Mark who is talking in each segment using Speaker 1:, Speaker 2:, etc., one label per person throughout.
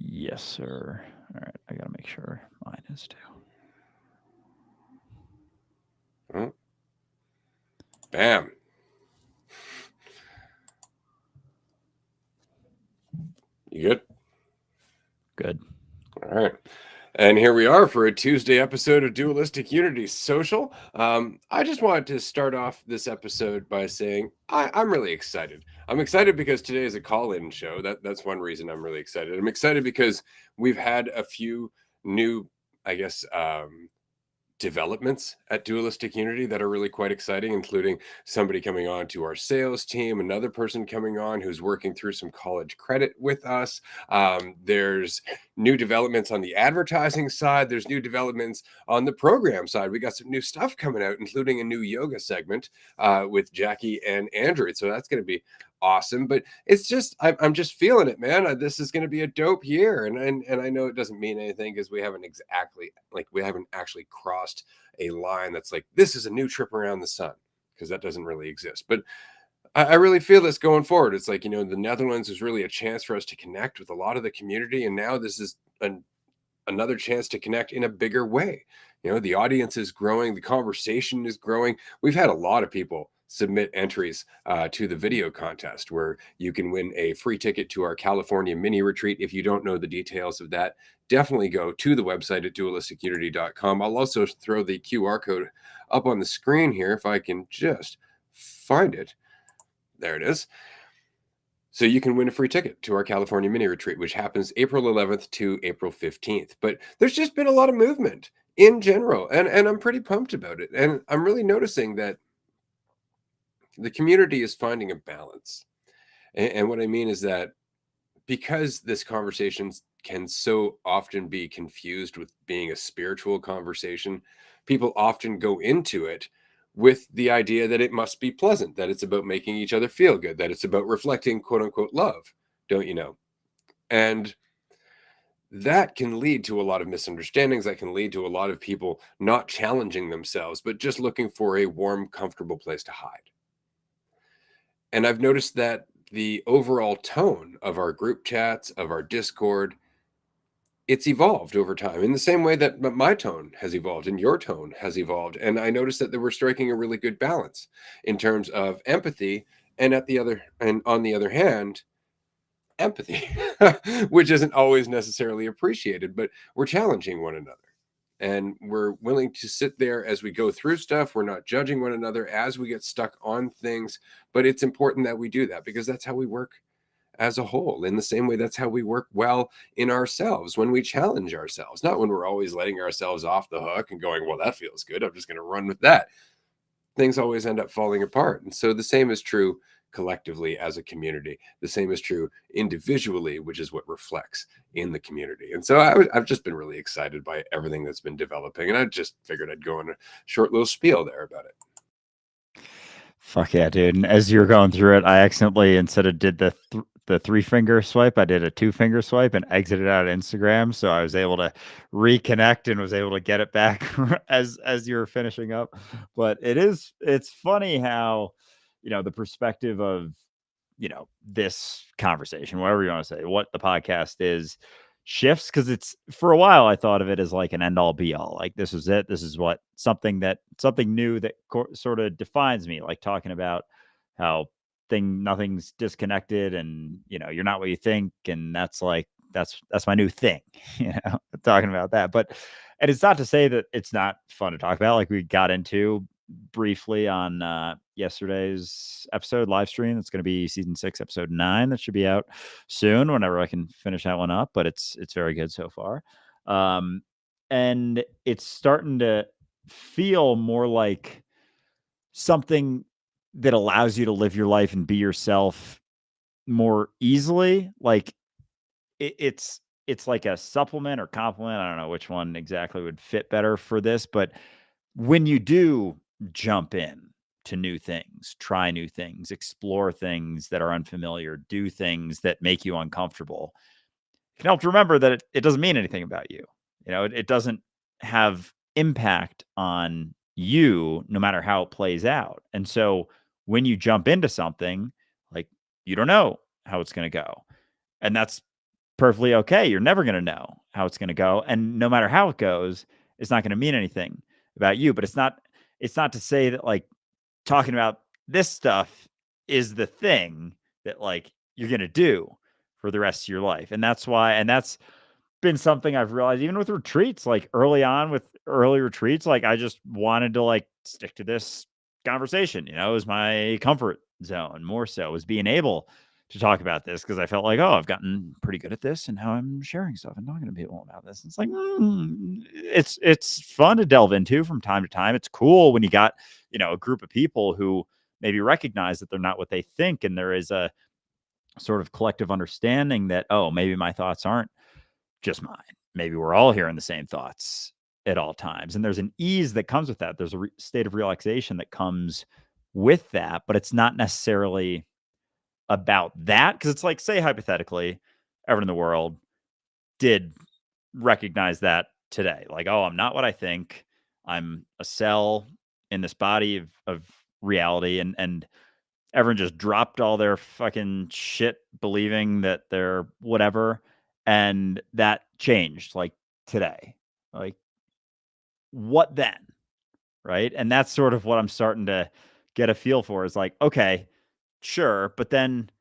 Speaker 1: Yes, sir. All right, I gotta make sure mine is too.
Speaker 2: Oh, bam. You good?
Speaker 1: Good.
Speaker 2: All right. And here we are for a Tuesday episode of Dualistic Unity Social. I just wanted to start off this episode by saying I'm really excited. I'm excited because today is a call-in show. That's one reason I'm really excited. I'm excited because we've had a few new, I guess, developments at Dualistic Unity that are really quite exciting, including somebody coming on to our sales team, another person coming on who's working through some college credit with us. There's new developments on the advertising side. There's new developments on the program side. We got some new stuff coming out, including a new yoga segment with Jackie and Andrew. So that's going to be awesome. But it's just I'm just feeling it, man. This is going to be a dope year, and I know it doesn't mean anything because we haven't actually crossed a line that's like this is a new trip around the sun, because that doesn't really exist. But I really feel this going forward. It's like, the Netherlands is really a chance for us to connect with a lot of the community, and now this is another chance to connect in a bigger way. The audience is growing, the conversation is growing. We've had a lot of people submit entries to the video contest where you can win a free ticket to our California mini retreat. If you don't know the details of that, definitely go to the website at dualisticunity.com. I'll also throw the QR code up on the screen here if I can just find it. There it is. So you can win a free ticket to our California mini retreat, which happens April 11th to April 15th. But there's just been a lot of movement in general, and I'm pretty pumped about it. And I'm really noticing that the community is finding a balance. And what I mean is that because this conversation can so often be confused with being a spiritual conversation, people often go into it with the idea that it must be pleasant, that it's about making each other feel good, that it's about reflecting quote unquote love, don't you know? And that can lead to a lot of misunderstandings. That can lead to a lot of people not challenging themselves, but just looking for a warm, comfortable place to hide. And I've noticed that the overall tone of our group chats, of our Discord, it's evolved over time in the same way that my tone has evolved and your tone has evolved. And I noticed that we're striking a really good balance in terms of empathy, and on the other hand, empathy, which isn't always necessarily appreciated, but we're challenging one another. And we're willing to sit there as we go through stuff. We're not judging one another as we get stuck on things. But it's important that we do that because that's how we work as a whole. In the same way, that's how we work well in ourselves, when we challenge ourselves, not when we're always letting ourselves off the hook and going, well, that feels good, I'm just going to run with that. Things always end up falling apart. And so the same is true collectively as a community. The same is true individually, which is what reflects in the community. And so I've just been really excited by everything that's been developing. And I just figured I'd go on a short little spiel there about it.
Speaker 1: Fuck yeah, dude. And as you're going through it, I accidentally, instead of did the 3-finger swipe, I did a 2-finger swipe and exited out of Instagram. So I was able to reconnect and was able to get it back as you were finishing up. But it's funny how, the perspective of, this conversation, whatever you want to say, what the podcast is, shifts, because it's, for a while I thought of it as like an end all be all, like this is it, this is what something new that sort of defines me, like talking about how nothing's disconnected, and you're not what you think, and that's like that's my new thing. Talking about that. But and it's not to say that it's not fun to talk about, like we got into briefly on yesterday's episode live stream. It's going to be season 6 episode 9 that should be out soon whenever I can finish that one up, but it's very good so far. And it's starting to feel more like something that allows you to live your life and be yourself more easily. Like it's like a supplement or complement. I don't know which one exactly would fit better for this, but when you do jump in to new things, try new things, explore things that are unfamiliar, do things that make you uncomfortable, it can help to remember that it doesn't mean anything about you. It doesn't have impact on you no matter how it plays out. And so when you jump into something, like, you don't know how it's going to go. And that's perfectly okay. You're never going to know how it's going to go, and no matter how it goes, it's not going to mean anything about you. But it's not to say that like talking about this stuff is the thing that like you're going to do for the rest of your life. And that's why, and that's been something I've realized even with retreats, like early on with early retreats, like I just wanted to like stick to this conversation. It was my comfort zone more so was being able to talk about this because I felt like, oh, I've gotten pretty good at this and how I'm sharing stuff and talking to people about this. It's like it's fun to delve into from time to time. It's cool when you got, a group of people who maybe recognize that they're not what they think. And there is a sort of collective understanding that, oh, maybe my thoughts aren't just mine. Maybe we're all hearing the same thoughts at all times. And there's an ease that comes with that. There's a state of relaxation that comes with that, but it's not necessarily about that. Cause it's like, say, hypothetically, everyone in the world did recognize that today. Like, oh, I'm not what I think. I'm a cell in this body of reality. And everyone just dropped all their fucking shit believing that they're whatever, and that changed, like, today. Like, what then? Right? And that's sort of what I'm starting to get a feel for is like, okay, sure, but then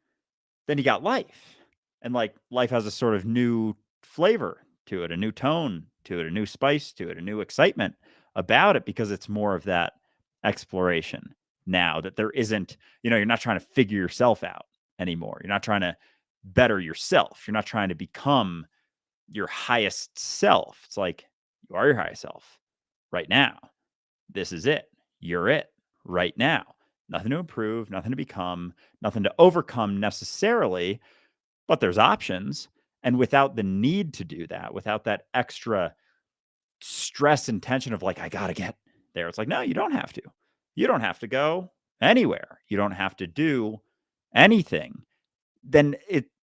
Speaker 1: you got life. And, like, life has a sort of new flavor to it, a new tone to it, a new spice to it, a new excitement about it because it's more of that exploration now that there isn't, you're not trying to figure yourself out anymore. You're not trying to better yourself. You're not trying to become your highest self. It's like you are your highest self right now. This is it. You're it right now. Nothing to improve, nothing to become, nothing to overcome necessarily, but there's options. And without the need to do that, without that extra stress and tension of like, I got to get there, it's like, no, you don't have to. You don't have to go anywhere. You don't have to do anything. Then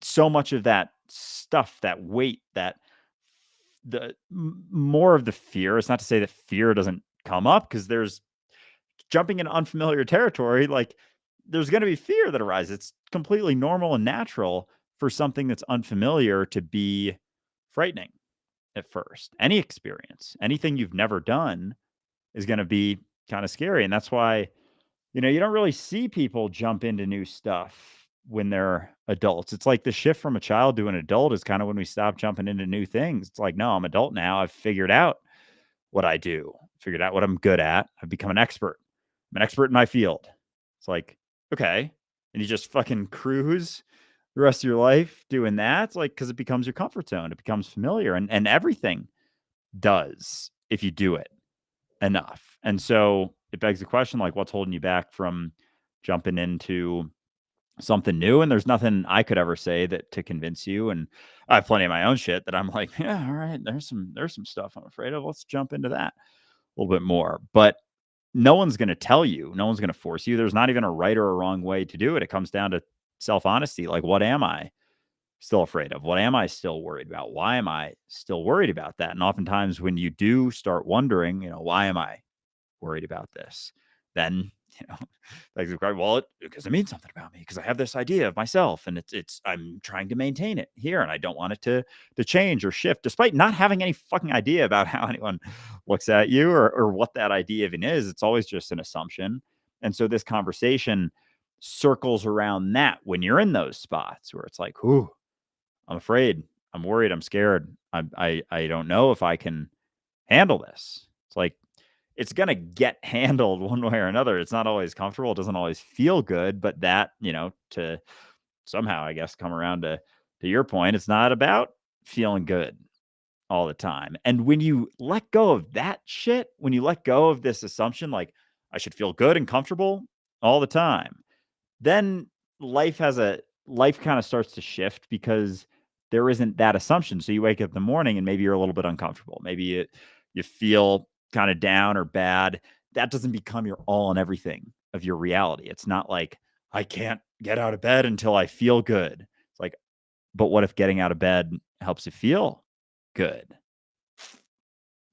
Speaker 1: so much of that stuff, that weight, that more of the fear. It's not to say that fear doesn't come up because there's jumping in unfamiliar territory. Like there's going to be fear that arises. It's completely normal and natural for something that's unfamiliar to be frightening at first. Any experience, anything you've never done is going to be kind of scary. And that's why, you don't really see people jump into new stuff when they're adults. It's like the shift from a child to an adult is kind of when we stop jumping into new things. It's like, no, I'm adult now. I've figured out what I do, figured out what I'm good at. I've become an expert. I'm an expert in my field. It's like, okay. And you just fucking cruise the rest of your life doing that. It's like, because it becomes your comfort zone. It becomes familiar and everything does if you do it enough. And so it begs the question, like, what's holding you back from jumping into something new? And there's nothing I could ever say that to convince you. And I have plenty of my own shit that I'm like, yeah, all right, there's some stuff I'm afraid of. Let's jump into that a little bit more. But no one's going to tell you, no one's going to force you. There's not even a right or a wrong way to do it. It comes down to self-honesty. Like, what am I still afraid of? What am I still worried about? Why am I still worried about that? And oftentimes when you do start wondering, why am I worried about this? Then, like, well, because it means something about me, because I have this idea of myself and it's I'm trying to maintain it here and I don't want it to change or shift, despite not having any fucking idea about how anyone looks at you or what that idea even is. It's always just an assumption. And so this conversation circles around that when you're in those spots where it's like, ooh, I'm afraid, I'm worried, I'm scared. I don't know if I can handle this. It's like it's gonna get handled one way or another. It's not always comfortable. It doesn't always feel good, but that, to somehow, I guess, come around to your point, it's not about feeling good all the time. And when you let go of that shit, when you let go of this assumption, like I should feel good and comfortable all the time, then life kind of starts to shift because there isn't that assumption. So you wake up in the morning and maybe you're a little bit uncomfortable. Maybe you feel kind of down or bad. That doesn't become your all and everything of your reality. It's not like I can't get out of bed until I feel good. It's like, but what if getting out of bed helps you feel good?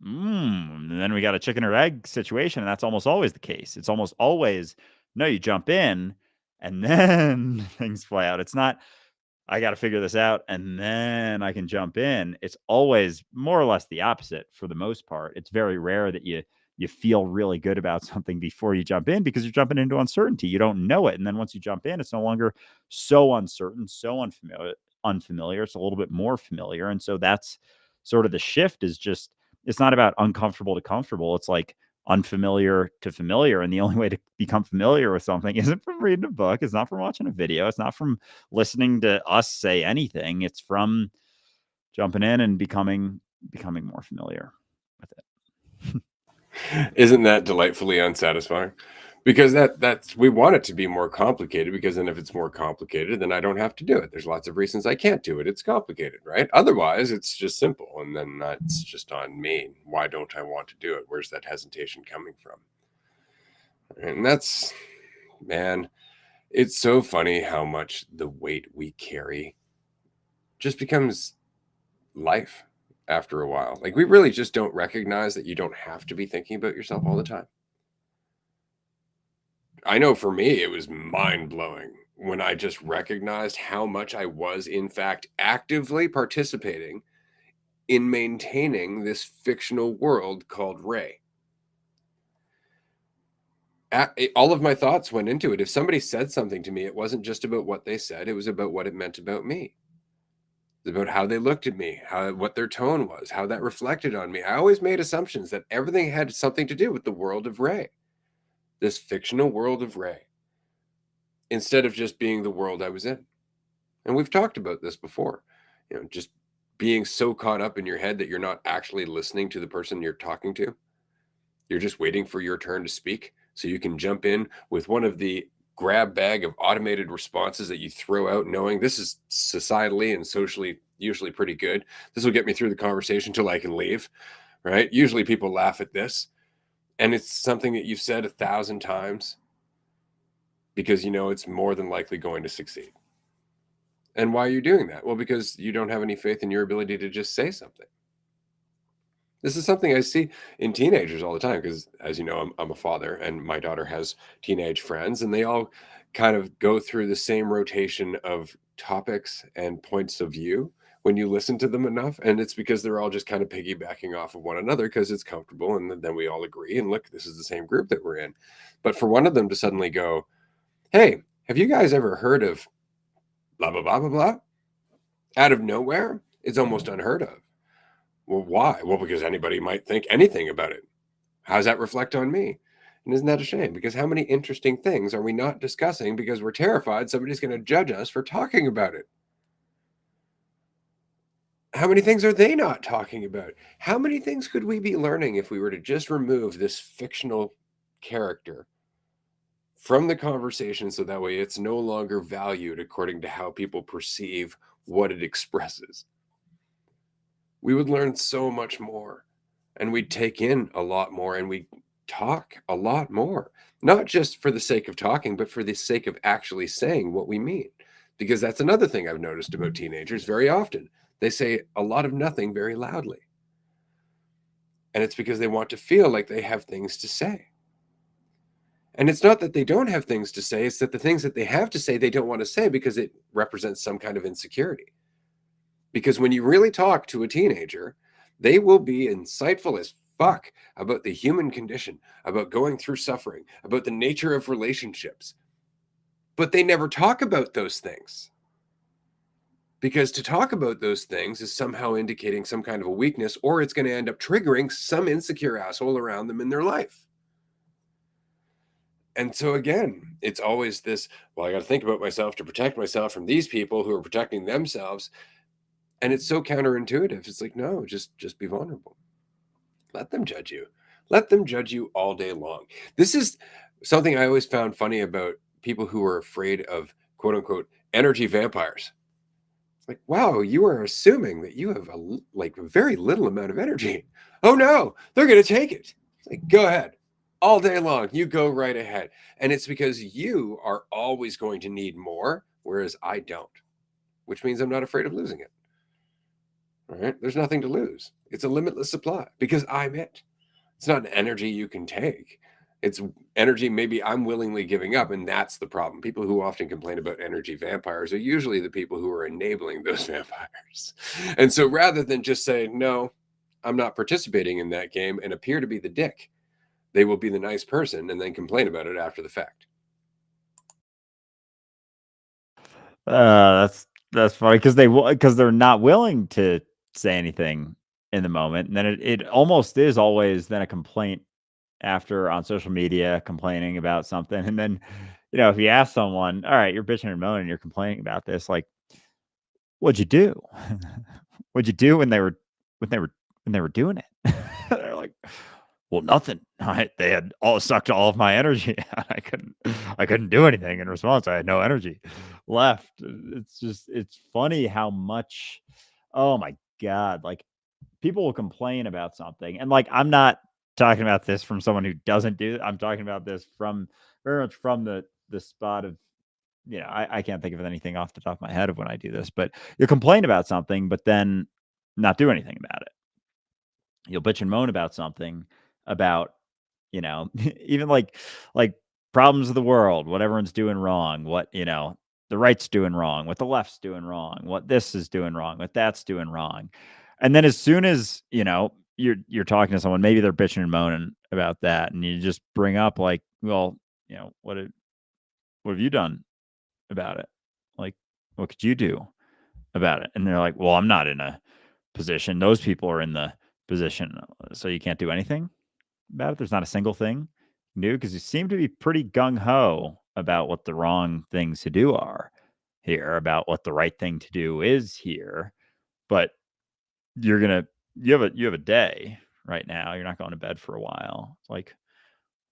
Speaker 1: And then we got a chicken or egg situation, and that's almost always the case. It's almost always, no, you jump in and then things play out. It's not I got to figure this out and then I can jump in. It's always more or less the opposite for the most part. It's very rare that you feel really good about something before you jump in because you're jumping into uncertainty. You don't know it. And then once you jump in, it's no longer so uncertain, so unfamiliar. It's a little bit more familiar. And so that's sort of the shift is just it's not about uncomfortable to comfortable. It's like unfamiliar to familiar. And the only way to become familiar with something isn't from reading a book, it's not from watching a video, it's not from listening to us say anything. It's from jumping in and becoming more familiar with it.
Speaker 2: Isn't that delightfully unsatisfying? Because that's we want it to be more complicated, because then if it's more complicated, then I don't have to do it. There's lots of reasons I can't do it. It's complicated, right? Otherwise, it's just simple, and then that's just on me. Why don't I want to do it? Where's that hesitation coming from? And that's, man, it's so funny how much the weight we carry just becomes life after a while. Like, we really just don't recognize that you don't have to be thinking about yourself all the time. I know for me, it was mind blowing when I just recognized how much I was, in fact, actively participating in maintaining this fictional world called Ray. All of my thoughts went into it. If somebody said something to me, it wasn't just about what they said, it was about what it meant about me. About how they looked at me, what their tone was, how that reflected on me. I always made assumptions that everything had something to do with the world of Ray, this fictional world of Ray, instead of just being the world I was in. And we've talked about this before, just being so caught up in your head that you're not actually listening to the person you're talking to. You're just waiting for your turn to speak so you can jump in with one of the grab bag of automated responses that you throw out, knowing this is societally and socially usually pretty good. This will get me through the conversation till I can leave, right? Usually people laugh at this, and it's something that you've said 1,000 times because you know it's more than likely going to succeed. And why are you doing that? Well, because you don't have any faith in your ability to just say something. This is something I see in teenagers all the time because, as you know, I'm a father and my daughter has teenage friends, and they all kind of go through the same rotation of topics and points of view when you listen to them enough. And it's because they're all just kind of piggybacking off of one another because it's comfortable. And then we all agree. And look, this is the same group that we're in. But for one of them to suddenly go, hey, have you guys ever heard of blah, blah, blah, blah, blah? Out of nowhere, it's almost unheard of. Well, why? Well, because anybody might think anything about it. How does that reflect on me? And isn't that a shame? Because how many interesting things are we not discussing because we're terrified somebody's going to judge us for talking about it? How many things are they not talking about? How many things could we be learning if we were to just remove this fictional character from the conversation so that way it's no longer valued according to how people perceive what it expresses? We would learn so much more, and we'd take in a lot more, and we'd talk a lot more, not just for the sake of talking, but for the sake of actually saying what we mean. Because that's another thing I've noticed about teenagers very often. They say a lot of nothing very loudly. And it's because they want to feel like they have things to say. And it's not that they don't have things to say, it's that the things that they have to say, they don't want to say because it represents some kind of insecurity. Because when you really talk to a teenager, they will be insightful as fuck about the human condition, about going through suffering, about the nature of relationships. But they never talk about those things. Because to talk about those things is somehow indicating some kind of a weakness, or it's going to end up triggering some insecure asshole around them in their life. And so again, it's always this, well, I got to think about myself to protect myself from these people who are protecting themselves. And it's so counterintuitive. It's like, no, just be vulnerable. Let them judge you. Let them judge you all day long. This is something I always found funny about people who are afraid of quote unquote energy vampires. It's like, wow, you are assuming that you have a very little amount of energy. Oh no, they're going to take it. It's like, go ahead. All day long, you go right ahead. And it's because you are always going to need more, whereas I don't, which means I'm not afraid of losing it. All right. There's nothing to lose. It's a limitless supply because I'm it. It's not an energy you can take. It's energy maybe I'm willingly giving up, and that's the problem. People who often complain about energy vampires are usually the people who are enabling those vampires. And so rather than just say, no, I'm not participating in that game and appear to be the dick, they will be the nice person and then complain about it after the fact.
Speaker 1: That's funny because because they're not willing to say anything in the moment, and then it almost is always then a complaint after on social media complaining about something, and then if you ask someone, all right, you're bitching and moaning, you're complaining about this, like, what'd you do? What'd you do when they were when they were doing it? They're like, well, nothing. They had all sucked all of my energy. I couldn't do anything in response. I had no energy left. It's funny how much. Oh my god! Like people will complain about something, and like I'm not talking about this from someone who doesn't do. I'm talking about this from very much from the spot of I can't think of anything off the top of my head of when I do this, but you'll complain about something, but then not do anything about it. You'll bitch and moan about something about, even like problems of the world, what everyone's doing wrong, what, the right's doing wrong, what the left's doing wrong, what this is doing wrong, what that's doing wrong. And then as soon as, you're talking to someone, maybe they're bitching and moaning about that, and you just bring up like, well, what have you done about it? Like, what could you do about it? And they're like, well, I'm not in a position. Those people are in the position. So you can't do anything about it. There's not a single thing new because you seem to be pretty gung ho about what the wrong things to do are here, about what the right thing to do is here. But you're gonna you have a day right now. You're not going to bed for a while. It's like,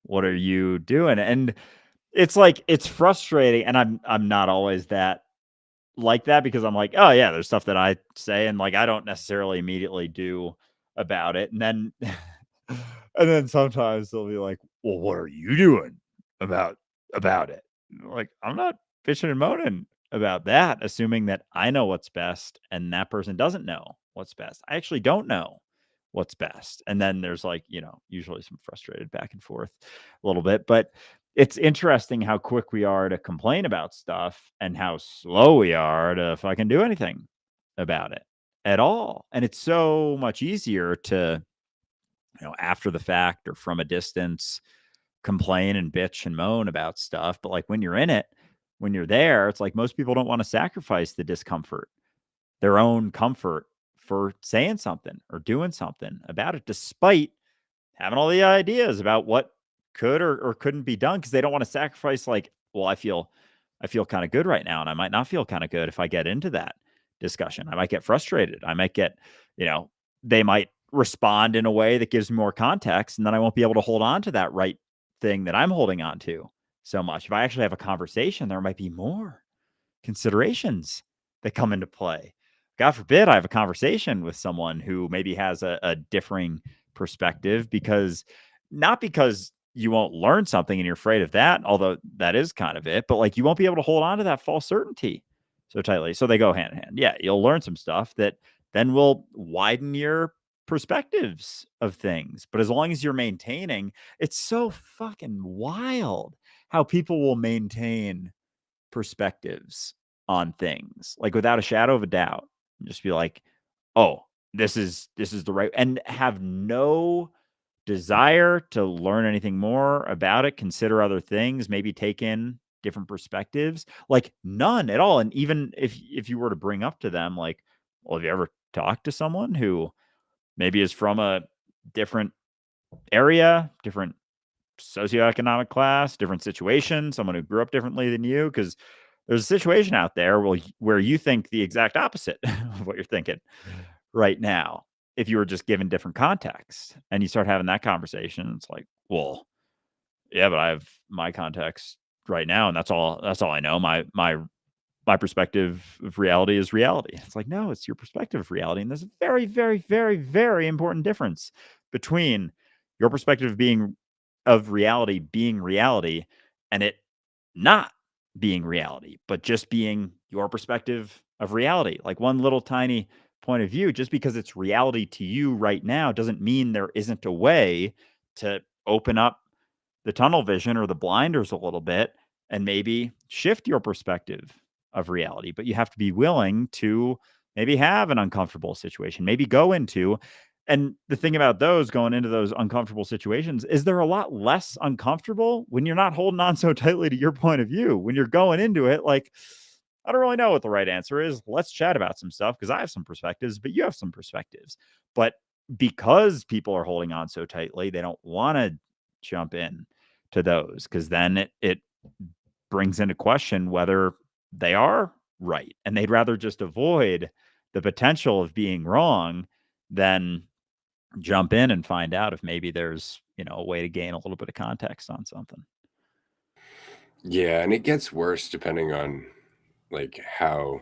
Speaker 1: what are you doing? And it's like it's frustrating. And I'm not always like that because I'm like, oh yeah, there's stuff that I say and like I don't necessarily immediately do about it. And then and then sometimes they'll be like, well, what are you doing about it? Like, I'm not bitching and moaning about that, assuming that I know what's best and that person doesn't know what's best. I actually don't know what's best. And then there's like, usually some frustrated back and forth a little bit. But it's interesting how quick we are to complain about stuff and how slow we are to fucking do anything about it at all. And it's so much easier to, after the fact or from a distance, complain and bitch and moan about stuff. But like when you're in it, when you're there, it's like most people don't want to sacrifice the discomfort, their own comfort for saying something or doing something about it, despite having all the ideas about what could or couldn't be done because they don't want to sacrifice like, well, I feel kind of good right now and I might not feel kind of good if I get into that discussion. I might get frustrated. I might get, they might respond in a way that gives me more context and then I won't be able to hold on to that right thing that I'm holding on to so much. If I actually have a conversation, there might be more considerations that come into play. God forbid I have a conversation with someone who maybe has a differing perspective not because you won't learn something and you're afraid of that, although that is kind of it, but like you won't be able to hold on to that false certainty so tightly. So they go hand in hand. Yeah, you'll learn some stuff that then will widen your perspectives of things. But as long as you're maintaining, it's so fucking wild how people will maintain perspectives on things like without a shadow of a doubt. Just be like, oh, this is the right, and have no desire to learn anything more about it, consider other things, maybe take in different perspectives, like none at all. And even if you were to bring up to them like, well, have you ever talked to someone who maybe is from a different area, different socioeconomic class, different situation, someone who grew up differently than you? Because there's a situation out there where you think the exact opposite of what you're thinking right now. If you were just given different context and you start having that conversation, it's like, well, yeah, but I have my context right now, and that's all I know. My perspective of reality is reality. It's like, no, it's your perspective of reality. And there's a very, very, very, very important difference between your perspective of reality being reality and it not being reality, but just being your perspective of reality. Like one little tiny point of view, just because it's reality to you right now doesn't mean there isn't a way to open up the tunnel vision or the blinders a little bit and maybe shift your perspective of reality. But you have to be willing to maybe have an uncomfortable situation, maybe go into. And the thing about those going into those uncomfortable situations is they're a lot less uncomfortable when you're not holding on so tightly to your point of view. When you're going into it, like, I don't really know what the right answer is. Let's chat about some stuff because I have some perspectives, but you have some perspectives. But because people are holding on so tightly, they don't want to jump in to those because then it brings into question whether they are right. And they'd rather just avoid the potential of being wrong than jump in and find out if maybe there's, a way to gain a little bit of context on something.
Speaker 2: Yeah, and it gets worse depending on like how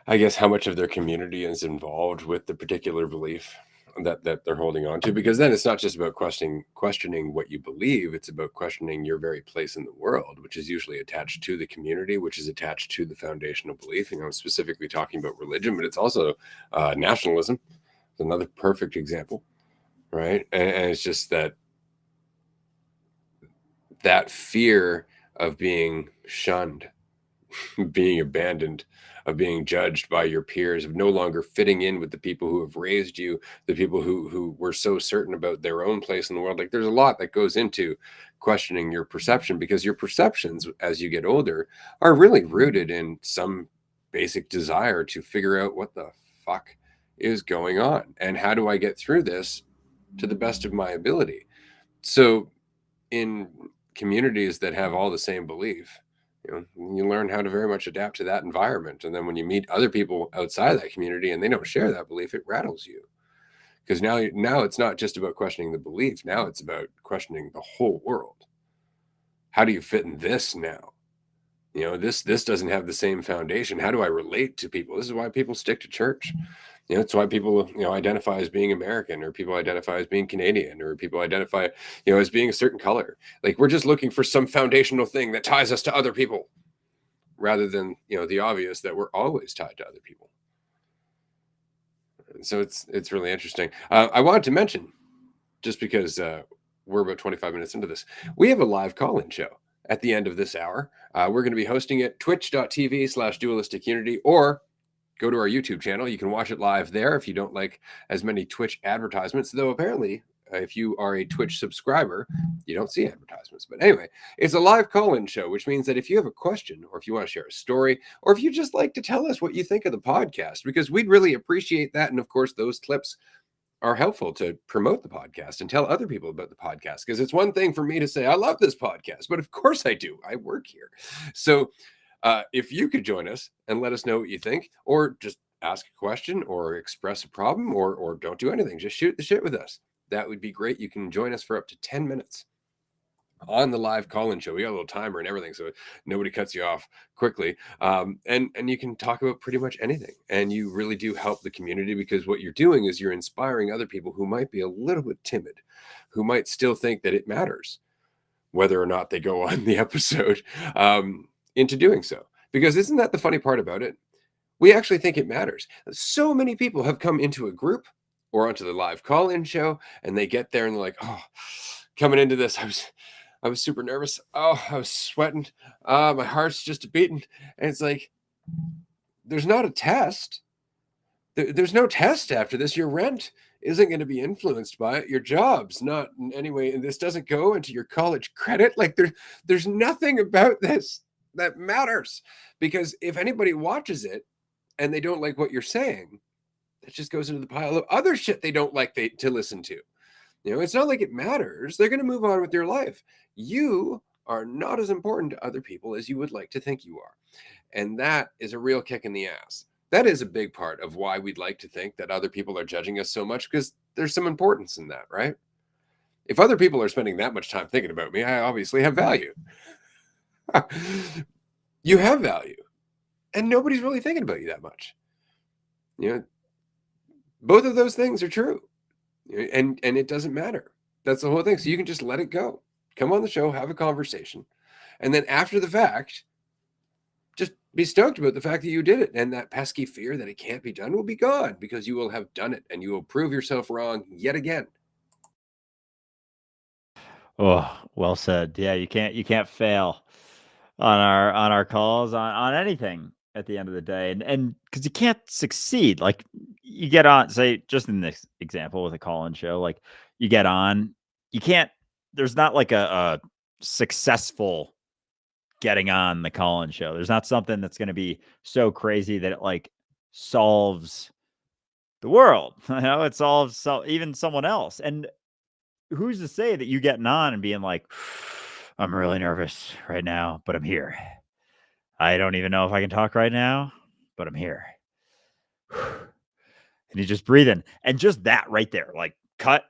Speaker 2: I guess how much of their community is involved with the particular belief that they're holding on to, because then it's not just about questioning what you believe, it's about questioning your very place in the world, which is usually attached to the community, which is attached to the foundational belief. Specifically talking about religion, but it's also nationalism. It's another perfect example, right? And it's just that fear of being shunned, being abandoned, of being judged by your peers, of no longer fitting in with the people who have raised you, the people who were so certain about their own place in the world. Like there's a lot that goes into questioning your perception, because your perceptions as you get older are really rooted in some basic desire to figure out what the fuck is going on and how do I get through this to the best of my ability. So in communities that have all the same belief, you learn how to very much adapt to that environment. And then when you meet other people outside of that community and they don't share that belief, it rattles you. Because now it's not just about questioning the belief. Now it's about questioning the whole world. How do you fit in this now? This doesn't have the same foundation. How do I relate to people? This is why people stick to church. It's why people, identify as being American, or people identify as being Canadian, or people identify, as being a certain color. Like we're just looking for some foundational thing that ties us to other people, rather than, the obvious that we're always tied to other people. And so it's really interesting. I wanted to mention, just because we're about 25 minutes into this, we have a live call-in show at the end of this hour. We're going to be hosting it twitch.tv/Dualistic Unity, or go to our YouTube channel. You can watch it live there if you don't like as many Twitch advertisements, though apparently if you are a Twitch subscriber, you don't see advertisements. But anyway, it's a live call-in show, which means that if you have a question, or if you want to share a story, or if you just like to tell us what you think of the podcast, because we'd really appreciate that. And of course, those clips are helpful to promote the podcast and tell other people about the podcast, because it's one thing for me to say, I love this podcast, but of course I do. I work here. So if you could join us and let us know what you think, or just ask a question or express a problem, or don't do anything, just shoot the shit with us, that would be great. You can join us for up to 10 minutes on the live call-in show. We got a little timer and everything, so nobody cuts you off quickly. And you can talk about pretty much anything. And you really do help the community, because what you're doing is you're inspiring other people who might be a little bit timid, who might still think that it matters whether or not they go on the episode, into doing so. Because isn't that the funny part about it? We actually think it matters. So many people have come into a group or onto the live call-in show, and they get there and they're like, oh, coming into this, I was super nervous. Oh, I was sweating. My heart's just beating. And it's like, there's not a test. There's no test after this. Your rent isn't going to be influenced by it. Your job's not in any way, and this doesn't go into your college credit. Like there's nothing about this that matters, because if anybody watches it and they don't like what you're saying, that just goes into the pile of other shit they don't like to listen to. It's not like it matters. They're going to move on with their life. You are not as important to other people as you would like to think you are. And that is a real kick in the ass. That is a big part of why we'd like to think that other people are judging us so much, because there's some importance in that, right? If other people are spending that much time thinking about me, I obviously have value. You have value, and nobody's really thinking about you that much. Both of those things are true, and it doesn't matter. That's the whole thing. So you can just let it go. Come on the show, have a conversation, and then after the fact, just be stoked about the fact that you did it, and that pesky fear that it can't be done will be gone, because you will have done it, and you will prove yourself wrong yet again.
Speaker 1: Oh, well said. Yeah, you can't fail on our calls on anything at the end of the day, and because you can't succeed. Like you get on, say, just in this example with a call-in show, like you get on, you can't. There's not like a successful getting on the call-in show. There's not something that's going to be so crazy that it like solves the world. You know, it solves even someone else. And who's to say that you getting on and being like, I'm really nervous right now, but I'm here. I don't even know if I can talk right now, but I'm here. And you just breathe in. And just that right there, like cut,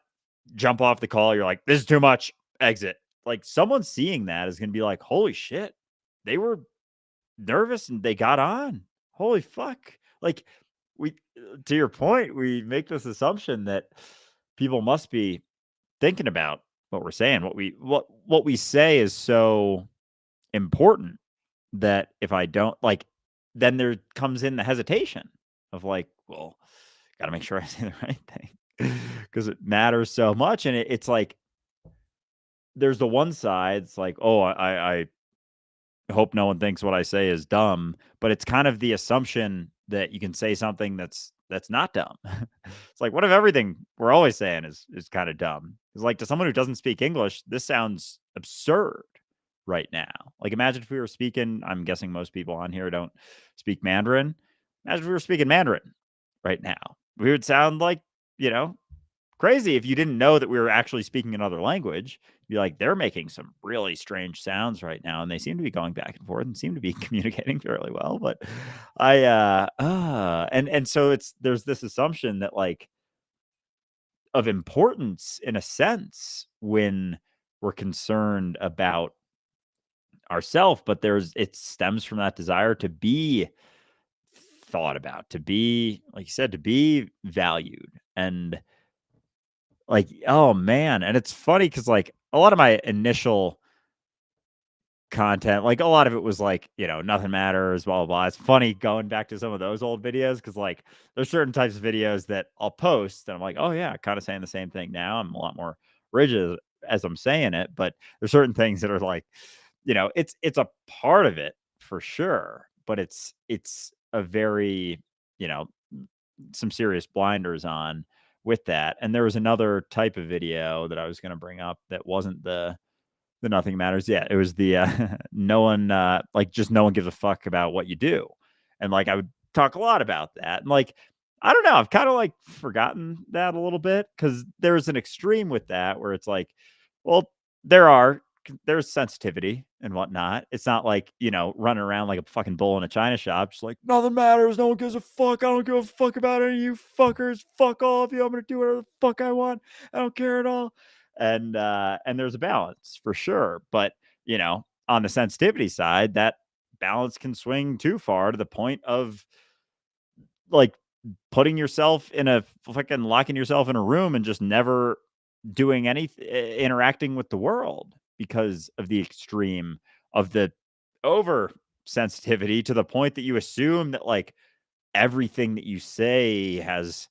Speaker 1: jump off the call. You're like, this is too much. Exit. Like someone seeing that is going to be like, holy shit, they were nervous and they got on. Holy fuck. Like we, to your point, we make this assumption that people must be thinking about what we're saying. What we say is so important that if I don't like, then there comes in the hesitation of like, well, got to make sure I say the right thing because it matters so much. And it's like there's the one side. It's like, oh, I hope no one thinks what I say is dumb, but it's kind of the assumption that you can say something that's not dumb. It's like, what if everything we're always saying is kind of dumb? It's like to someone who doesn't speak English, this sounds absurd right now. Like imagine if we were speaking, I'm guessing most people on here don't speak Mandarin. Imagine if we were speaking Mandarin right now. We would sound like, you know, crazy if you didn't know that we were actually speaking another language. You'd be like, they're making some really strange sounds right now, and they seem to be going back and forth and seem to be communicating fairly well. But and so there's this assumption that like of importance in a sense when we're concerned about ourself, but it stems from that desire to be thought about, to be, like you said, to be valued. And like, oh man, and it's funny because like a lot of my initial content, like a lot of it was like, nothing matters, blah, blah, blah. It's funny going back to some of those old videos because like there's certain types of videos that I'll post and I'm like, oh yeah, kind of saying the same thing now. I'm a lot more rigid as I'm saying it, but there's certain things that are like, it's a part of it for sure, but it's a very, you know, some serious blinders on with that. And there was another type of video that I was going to bring up that wasn't the nothing matters. Yeah, it was the no one like just no one gives a fuck about what you do. And like I would talk a lot about that. And like I don't know, I've kind of like forgotten that a little bit cuz there's an extreme with that where it's like, well, there's sensitivity and whatnot. It's not like, running around like a fucking bull in a china shop, just like nothing matters, no one gives a fuck. I don't give a fuck about any of you fuckers. Fuck all of you. I'm gonna do whatever the fuck I want. I don't care at all. And there's a balance for sure. But on the sensitivity side, that balance can swing too far to the point of like putting yourself in a fucking locking yourself in a room and just never doing any interacting with the world because of the extreme of the over sensitivity to the point that you assume that like everything that you say has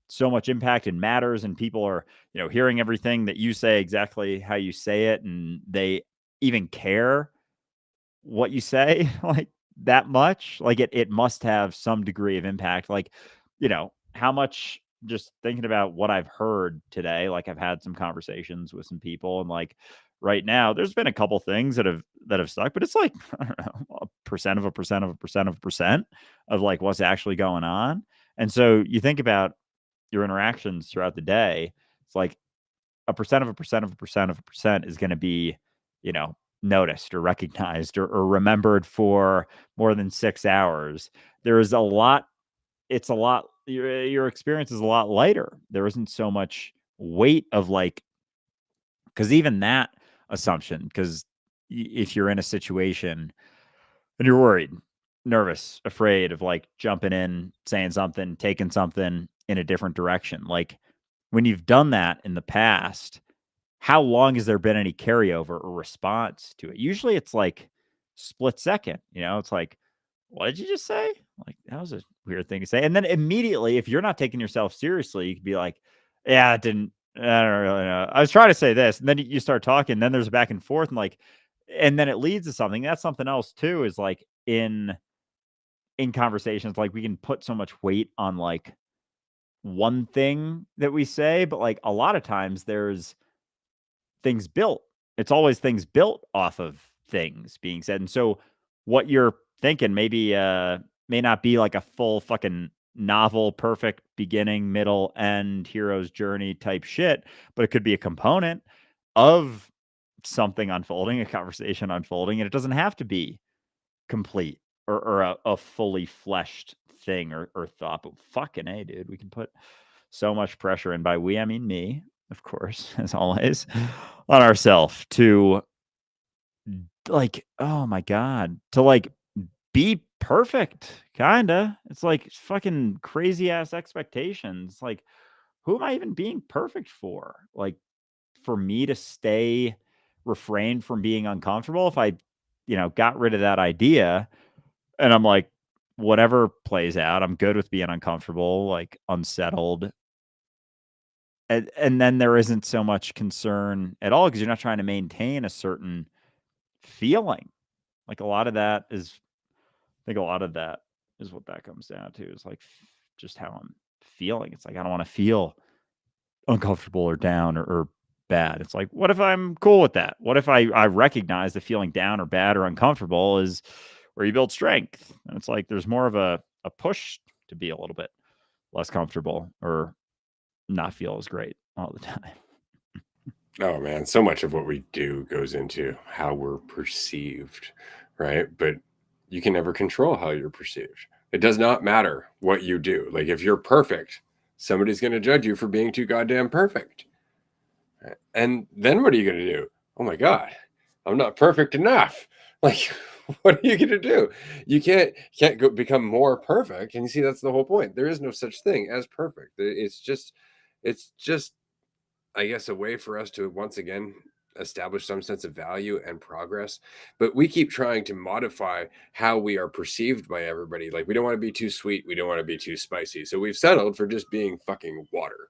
Speaker 1: so much impact and matters and people are hearing everything that you say exactly how you say it and they even care what you say like that much. Like it must have some degree of impact. Like how much, just thinking about what I've heard today, like I've had some conversations with some people and like right now there's been a couple things that have stuck, but it's like I don't know, a percent of a percent of a percent of a percent of like what's actually going on. And so you think about your interactions throughout the day, it's like a percent of a percent of a percent of a percent is going to be, you know, noticed or recognized or remembered for more than 6 hours. There is a lot, it's a lot, your experience is a lot lighter. There isn't so much weight of like, because even that assumption, because if you're in a situation and you're worried, nervous, afraid of like jumping in, saying something, taking something in a different direction, like when you've done that in the past, how long has there been any carryover or response to it? Usually it's like split second, it's like, what did you just say? Like, that was a weird thing to say. And then immediately, if you're not taking yourself seriously, you could be like, yeah, I don't really know. I was trying to say this, and then you start talking, then there's a back and forth, and like, and then it leads to something. That's something else too. Is like in conversations, like we can put so much weight on like one thing that we say, but like a lot of times there's things built. It's always things built off of things being said. And so what you're thinking maybe may not be like a full fucking novel, perfect beginning, middle, end, hero's journey type shit, but it could be a component of something unfolding, a conversation unfolding, and it doesn't have to be complete or a fully fleshed thing or thought. But fucking A, dude, we can put so much pressure, and by we I mean me, of course, as always, on ourselves to like, oh my god, to like be perfect, kinda. It's like fucking crazy ass expectations. Like, who am I even being perfect for? Like, for me to stay refrain from being uncomfortable, if I, got rid of that idea and I'm like, whatever plays out, I'm good with being uncomfortable, like unsettled. And then there isn't so much concern at all because you're not trying to maintain a certain feeling. Like a lot of that is, I think a lot of that is what that comes down to is like just how I'm feeling. It's like, I don't want to feel uncomfortable or down or bad. It's like, what if I'm cool with that? What if I recognize that feeling down or bad or uncomfortable is where you build strength? And it's like, there's more of a push to be a little bit less comfortable or not feel as great all the time.
Speaker 2: Oh man, so much of what we do goes into how we're perceived, right? But you can never control how you're perceived. It does not matter what you do. Like if you're perfect, somebody's going to judge you for being too goddamn perfect. And then what are you going to do? Oh my god, I'm not perfect enough. Like what are you going to do? You can't go become more perfect. And you see that's the whole point. There is no such thing as perfect. It's just I guess, a way for us to once again establish some sense of value and progress. But we keep trying to modify how we are perceived by everybody. Like, we don't want to be too sweet. We don't want to be too spicy. So we've settled for just being fucking water.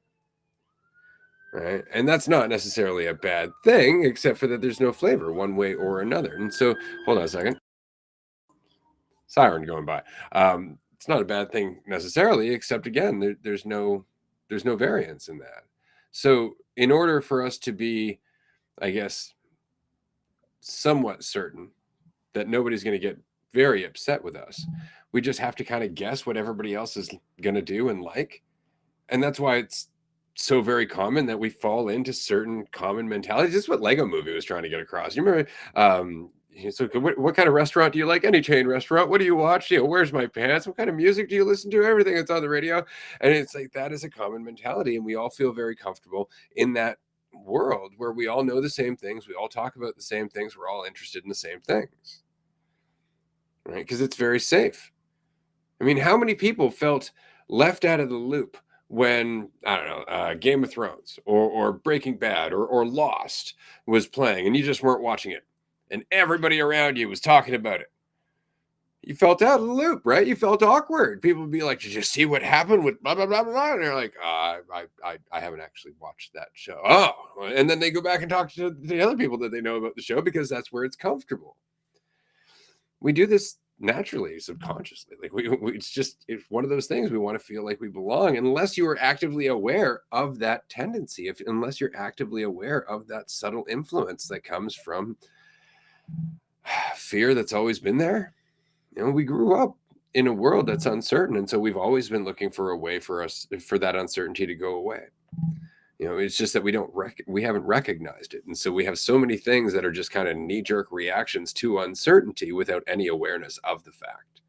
Speaker 2: Right. And that's not necessarily a bad thing, except for that there's no flavor one way or another. And so, hold on a second. Siren going by. It's not a bad thing necessarily, except again, there's no variance in that. So, in order for us to be, I guess, somewhat certain that nobody's going to get very upset with us, we just have to kind of guess what everybody else is going to do and like. And that's why it's so very common that we fall into certain common mentalities. This is what Lego Movie was trying to get across. You remember? So what kind of restaurant do you like? Any chain restaurant? What do you watch? Where's my pants? What kind of music do you listen to? Everything that's on the radio. And it's like that is a common mentality, and we all feel very comfortable in that world where we all know the same things, we all talk about the same things, we're all interested in the same things, right? Because it's very safe. I mean, how many people felt left out of the loop when, I don't know, Game of Thrones or Breaking Bad or Lost was playing and you just weren't watching it and everybody around you was talking about it? You felt out of the loop, right? You felt awkward. People would be like, "Did you see what happened with blah blah blah blah?" And you're like, "I haven't actually watched that show." Oh, and then they go back and talk to the other people that they know about the show because that's where it's comfortable. We do this naturally, subconsciously. Like it's one of those things. We want to feel like we belong, unless you are actively aware of that tendency. Unless you're actively aware of that subtle influence that comes from fear that's always been there. We grew up in a world that's uncertain, and so we've always been looking for a way for that uncertainty to go away. It's just that we haven't recognized it, and so we have so many things that are just kind of knee-jerk reactions to uncertainty without any awareness of the fact.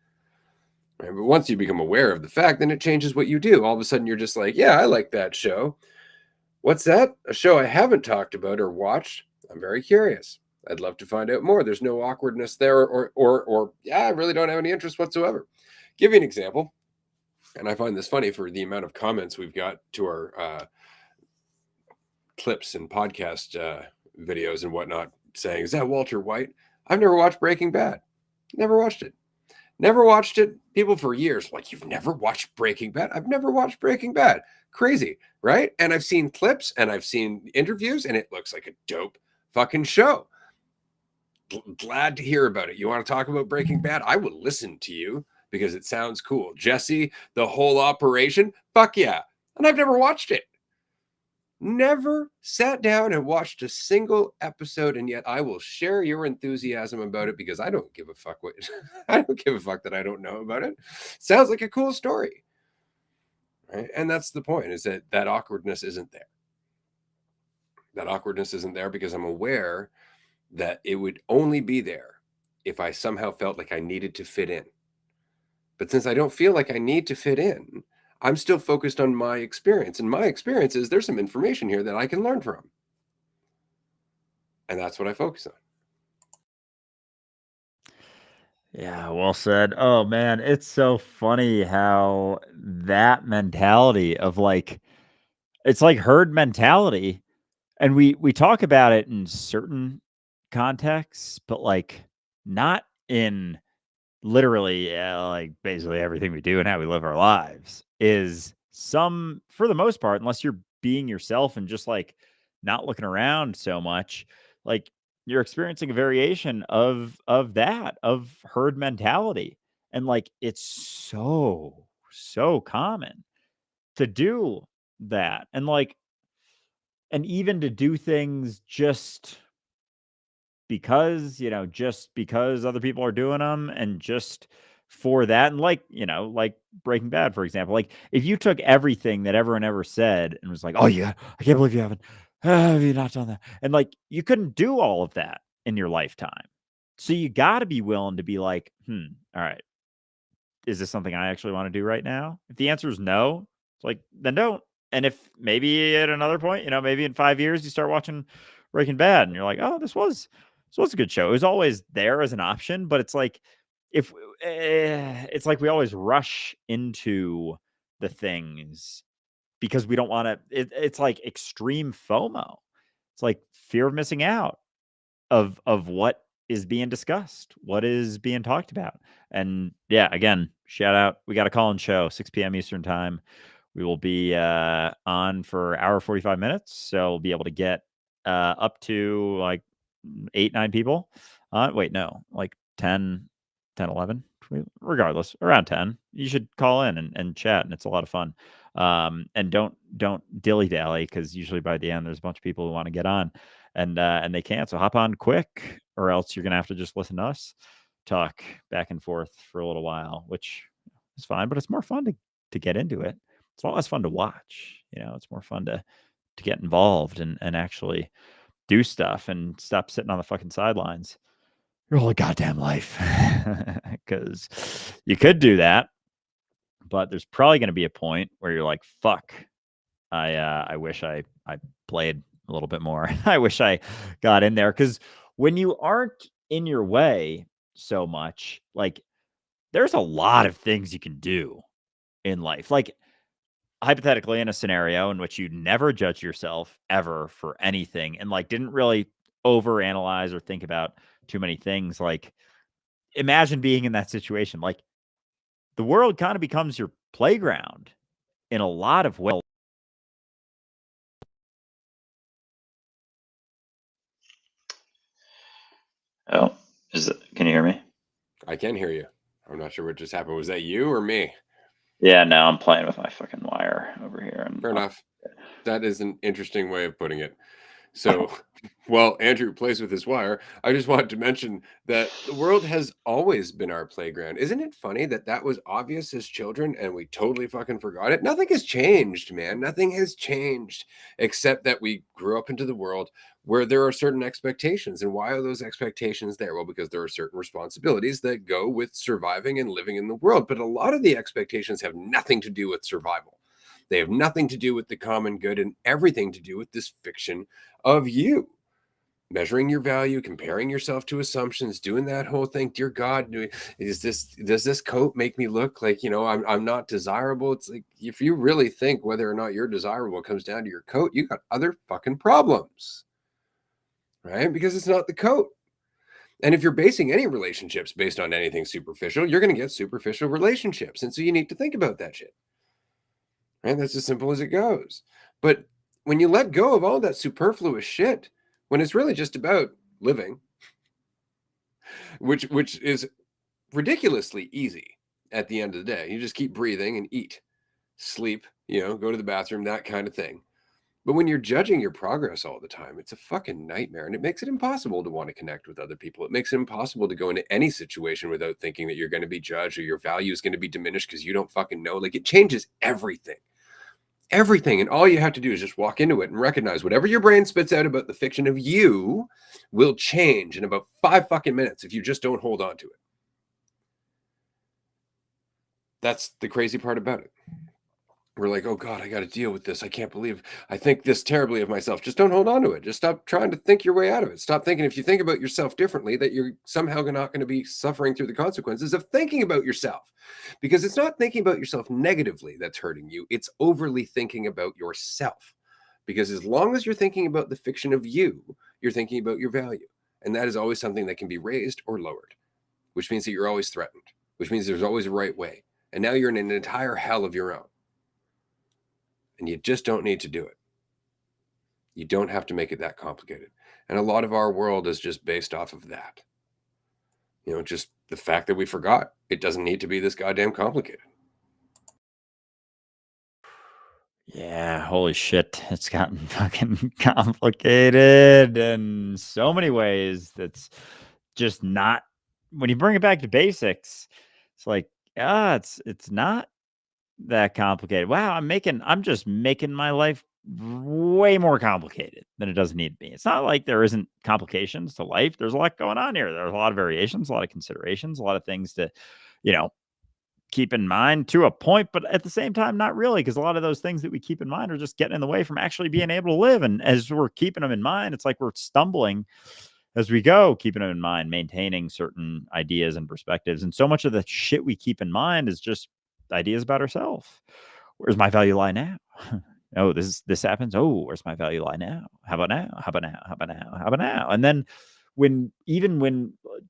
Speaker 2: Right? But once you become aware of the fact, then it changes what you do. All of a sudden, you're just like, "Yeah, I like that show. What's that? A show I haven't talked about or watched? I'm very curious. I'd love to find out more." There's no awkwardness there, or yeah, I really don't have any interest whatsoever. Give you an example, and I find this funny for the amount of comments we've got to our clips and podcast videos and whatnot, saying, "Is that Walter White?" I've never watched Breaking Bad. Never watched it. Never watched it. People for years like, you've never watched Breaking Bad? I've never watched Breaking Bad. Crazy, right? And I've seen clips and I've seen interviews, and it looks like a dope fucking show. Glad to hear about it. You want to talk about Breaking Bad? I will listen to you because it sounds cool. Jesse, the whole operation, fuck yeah. And I've never watched it. Never sat down and watched a single episode, and yet I will share your enthusiasm about it because I don't give a fuck what I don't give a fuck that I don't know about it. Sounds like a cool story. Right? And that's the point, is that awkwardness isn't there. That awkwardness isn't there because I'm aware that it would only be there if I somehow felt like I needed to fit in. But since I don't feel like I need to fit in, I'm still focused on my experience. And my experience is there's some information here that I can learn from. And that's what I focus on.
Speaker 1: Yeah, well said. Oh man, it's so funny how that mentality of like it's like herd mentality, and we talk about it in certain contexts, but like not in literally, like, basically everything we do and how we live our lives is some for the most part, unless you're being yourself and just, like, not looking around so much, like, you're experiencing a variation of herd mentality, and, like, it's so, so common to do that, and, like and even to do things just because other people are doing them and just for that. And like, like Breaking Bad, for example, like if you took everything that everyone ever said and was like, oh, yeah, I can't believe you haven't, have you not done that? And like, you couldn't do all of that in your lifetime. So you got to be willing to be like, all right, is this something I actually want to do right now? If the answer is no, it's like, then don't. And if maybe at another point, maybe in 5 years you start watching Breaking Bad and you're like, oh, this was a good show. It was always there as an option, but it's like if it's like we always rush into the things because we don't want to. It's like extreme FOMO. It's like fear of missing out of what is being discussed, what is being talked about. And yeah, again, shout out. We got a call in show, 6 p.m. Eastern time. We will be on for an hour 45 minutes. So we'll be able to get up to like 8, 9 people. Wait, no, like 10, 10, 11. Regardless, around 10. You should call in and chat, and it's a lot of fun. And don't dilly dally because usually by the end there's a bunch of people who want to get on and they can't. So hop on quick, or else you're gonna have to just listen to us talk back and forth for a little while, which is fine, but it's more fun to get into it. It's a lot less fun to watch. It's more fun to get involved and actually do stuff and stop sitting on the fucking sidelines your whole goddamn life. Because you could do that, but there's probably going to be a point where you're like, fuck, I wish I played a little bit more. I wish I got in there, because when you aren't in your way so much, like there's a lot of things you can do in life. Like hypothetically, in a scenario in which you never judge yourself ever for anything and like didn't really overanalyze or think about too many things, like imagine being in that situation. Like the world kind of becomes your playground in a lot of ways.
Speaker 3: Oh, can you hear me?
Speaker 2: I can hear you. I'm not sure what just happened. Was that you or me?
Speaker 3: Yeah, no, I'm playing with my fucking wire over here. And
Speaker 2: Fair enough. That is an interesting way of putting it. So, while Andrew plays with his wire, I just wanted to mention that the world has always been our playground. Isn't it funny that that was obvious as children and we totally fucking forgot it? Nothing has changed, man. Nothing has changed except that we grew up into the world where there are certain expectations. And why are those expectations there? Well, because there are certain responsibilities that go with surviving and living in the world. But a lot of the expectations have nothing to do with survival. They have nothing to do with the common good and everything to do with this fiction of you measuring your value, comparing yourself to assumptions, doing that whole thing. Dear God, does this coat make me look like, I'm not desirable? It's like, if you really think whether or not you're desirable comes down to your coat, you got other fucking problems, right? Because it's not the coat. And if you're basing any relationships based on anything superficial, you're going to get superficial relationships. And so you need to think about that shit. Right? That's as simple as it goes. But when you let go of all that superfluous shit, when it's really just about living, which is ridiculously easy at the end of the day. You just keep breathing and eat, sleep, go to the bathroom, that kind of thing. But when you're judging your progress all the time, it's a fucking nightmare. And it makes it impossible to want to connect with other people. It makes it impossible to go into any situation without thinking that you're going to be judged or your value is going to be diminished because you don't fucking know. Like, it changes everything. Everything. And all you have to do is just walk into it and recognize whatever your brain spits out about the fiction of you will change in about 5 fucking minutes if you just don't hold on to it. That's the crazy part about it. We're like, oh God, I got to deal with this. I can't believe I think this terribly of myself. Just don't hold on to it. Just stop trying to think your way out of it. Stop thinking if you think about yourself differently, that you're somehow not going to be suffering through the consequences of thinking about yourself. Because it's not thinking about yourself negatively that's hurting you. It's overly thinking about yourself. Because as long as you're thinking about the fiction of you, you're thinking about your value. And that is always something that can be raised or lowered, which means that you're always threatened, which means there's always a right way. And now you're in an entire hell of your own. And you just don't need to do it. You don't have to make it that complicated. And a lot of our world is just based off of that. Just the fact that we forgot it doesn't need to be this goddamn complicated.
Speaker 1: Yeah, holy shit. It's gotten fucking complicated in so many ways. That's just not, when you bring it back to basics, it's like, it's not that complicated. Wow, I'm just making my life way more complicated than it doesn't need to be. It's not like there isn't complications to life. There's a lot going on here. There's a lot of variations, a lot of considerations, a lot of things to, keep in mind to a point, but at the same time, not really, because a lot of those things that we keep in mind are just getting in the way from actually being able to live. And as we're keeping them in mind, it's like we're stumbling as we go, keeping them in mind, maintaining certain ideas and perspectives. And so much of the shit we keep in mind is just ideas about ourselves. Where's my value lie now? Oh, this happens. Oh, where's my value lie now? How about now? How about now? How about now? How about now? And then when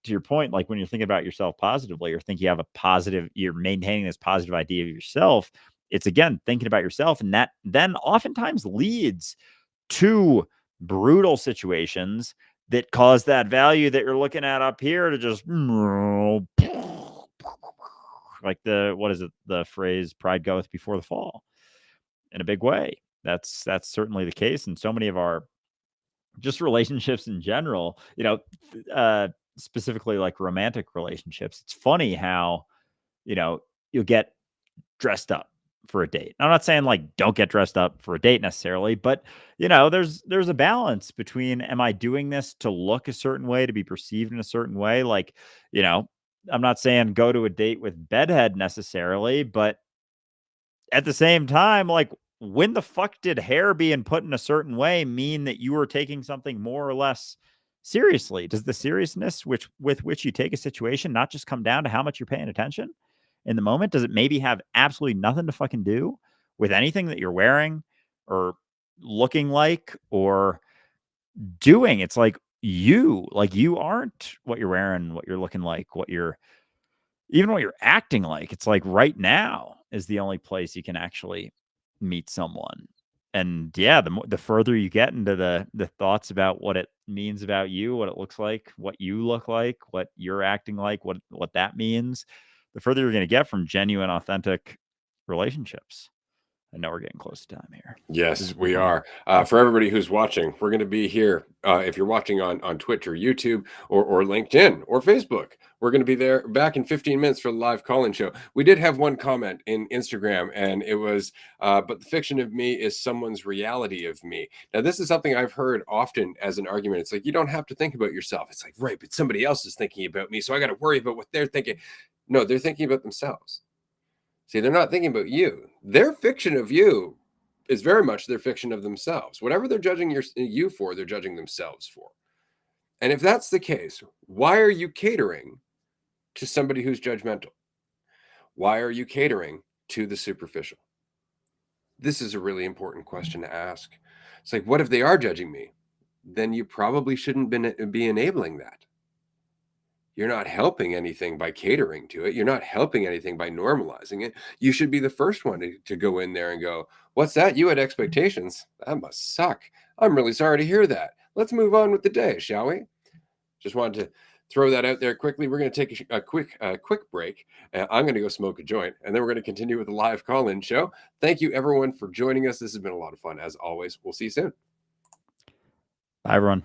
Speaker 1: to your point, like when you're thinking about yourself positively, or think you have you're maintaining this positive idea of yourself, it's again thinking about yourself, and that then oftentimes leads to brutal situations that cause that value that you're looking at up here to just like the phrase "pride goeth before the fall" in a big way. That's certainly the case in so many of our just relationships in general, specifically like romantic relationships. It's funny how, you'll get dressed up for a date. I'm not saying like don't get dressed up for a date necessarily, but there's a balance between, am I doing this to look a certain way, to be perceived in a certain way? Like, I'm not saying go to a date with bedhead necessarily, but at the same time, like, when the fuck did hair being put in a certain way mean that you were taking something more or less seriously? Does the seriousness with which you take a situation not just come down to how much you're paying attention in the moment? Does it maybe have absolutely nothing to fucking do with anything that you're wearing or looking like or doing? It's like you aren't what you're wearing, what you're looking like, even what you're acting like. It's like right now is the only place you can actually meet someone. And yeah, the further you get into the thoughts about what it means about you, what it looks like, what you look like, what you're acting like, what that means, the further you're going to get from genuine, authentic relationships. I know we're getting close to time here.
Speaker 2: Yes, we are. For everybody who's watching, we're going to be here. If you're watching on Twitch or YouTube or LinkedIn or Facebook, we're going to be there back in 15 minutes for the live call-in show. We did have one comment in Instagram, and it was, but the fiction of me is someone's reality of me. Now, this is something I've heard often as an argument. It's like, you don't have to think about yourself. It's like, right, but somebody else is thinking about me, so I got to worry about what they're thinking. No, they're thinking about themselves. See, they're not thinking about you. Their fiction of you is very much their fiction of themselves. Whatever they're judging you for, they're judging themselves for. And if that's the case, why are you catering to somebody who's judgmental? Why are you catering to the superficial? This is a really important question to ask. It's like, what if they are judging me? Then you probably shouldn't be enabling that. you're not helping anything by catering to it. You're not helping anything by normalizing it. You should be the first one to go in there and go, what's that? You had expectations. That must suck. I'm really sorry to hear that. Let's move on with the day, shall we? Just wanted to throw that out there quickly. We're going to take a quick break. I'm going to go smoke a joint, and then we're going to continue with the live call-in show. Thank you, everyone, for joining us. This has been a lot of fun, as always. We'll see you soon.
Speaker 1: Bye, everyone.